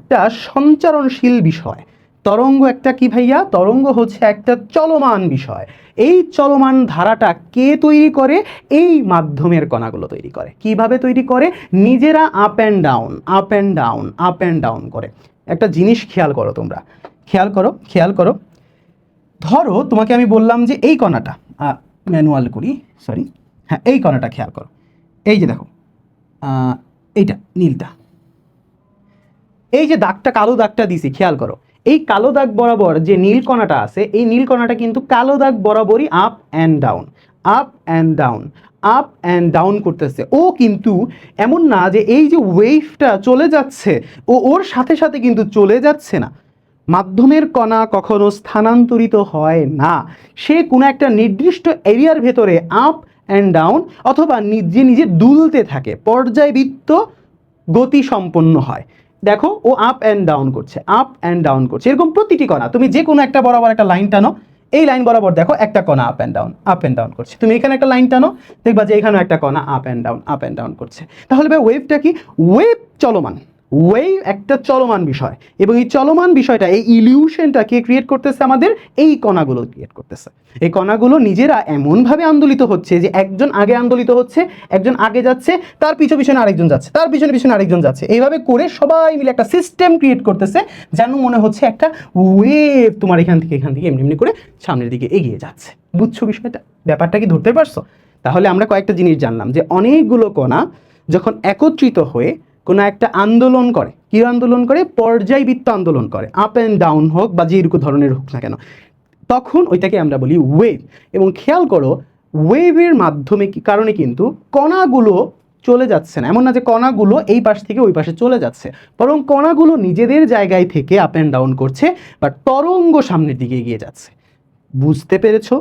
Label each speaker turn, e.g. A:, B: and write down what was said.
A: একটা সঞ্চারণশীল বিষয়। তরঙ্গ একটা কি ভাইয়া? তরঙ্গ হচ্ছে একটা চলমান বিষয়। এই চলমান ধারাটা কে তৈরি করে? এই মাধ্যমের কণাগুলো তৈরি করে। কিভাবে তৈরি করে? নিজেরা up and down, up and down, up and down করে। একটা জিনিস খেয়াল করো, তোমরা খেয়াল করো, খেয়াল করো। ধরো তোমাকে আমি বললাম যে এই কণাটা, ম্যানুয়াল করি, সরি, হ্যাঁ এই কণাটা খেয়াল করো। এই যে দেখো, এইটা নীলটা, এই যে দাগটা, কালো দাগটা দিছি, খেয়াল করো। এই কালো দাগ বরাবর যে নীল কণাটা আছে, এই নীল কণাটা কিন্তু কালো দাগ বরাবরই up and down, up and down, up and down করতেছে। ও কিন্তু এমন না যে এই যে ওয়েভটা চলে যাচ্ছে, ও ওর সাথে সাথে কিন্তু চলে যাচ্ছে না। মাধ্যমের কণা কখনো স্থানান্তরিত হয় না, সে কোনো একটা নির্দিষ্ট এরিয়ার ভেতরে আপ অ্যান্ড ডাউন অথবা নিজে নিজে দুলতে থাকে, পর্যায়বৃত্ত গতি সম্পন্ন হয়। দেখো ও আপ অ্যান্ড ডাউন করছে, আপ অ্যান্ড ডাউন করছে। এরকম প্রতিটি কণা, তুমি যে কোনো একটা বরাবর একটা লাইন টানো, এই লাইন বরাবর দেখো একটা কণা up and down, up and down করছে। তুমি এখানে একটা লাইন টানো, দেখবা যে এখানেও একটা কণা up and down, up and down করছে। তাহলে ভাই ওয়েভটা কি? ওয়েভ চলমান, ওয়েভ একটা চলমান বিষয়, এবং এই চলমান বিষয়টা, এই ইলিউশনটা কে ক্রিয়েট করতেছে? আমাদের এই কণাগুলো ক্রিয়েট করতেছে। এই কণাগুলো নিজেরা এমনভাবে আন্দোলিত হচ্ছে যে একজন আগে আন্দোলিত হচ্ছে, একজন আগে যাচ্ছে, তার পিছনে পিছনে আরেকজন যাচ্ছে, তার পিছনে পিছনে আরেকজন যাচ্ছে, এইভাবে করে সবাই মিলে একটা সিস্টেম ক্রিয়েট করতেছে, যেন মনে হচ্ছে একটা ওয়েভ তোমার এখান থেকে এমনি এমনি করে সামনের দিকে এগিয়ে যাচ্ছে। বুঝছো বিষয়টা? ব্যাপারটা কি ধরতে পারছো? তাহলে আমরা কয়েকটা জিনিস জানলাম যে অনেকগুলো কণা যখন একত্রিত হয়ে কোনো একটা আন্দোলন করে, কি আন্দোলন করে? পর্যায়বৃত্ত আন্দোলন করে, আপ অ্যান্ড ডাউন হোক বা যেরকম ধরনের হোক না কেন, তখন ওইটাকে আমরা বলি ওয়েভ। এবং খেয়াল করো, ওয়েভের মাধ্যমে কারণে কিন্তু কণাগুলো চলে যাচ্ছে না, এমন না যে কণাগুলো এই পাশ থেকে ওই পাশে চলে যাচ্ছে, বরং কণাগুলো নিজেদের জায়গায় থেকে আপ অ্যান্ড ডাউন করছে, বাট তরঙ্গ সামনের দিকে এগিয়ে যাচ্ছে। বুঝতে পেরেছো?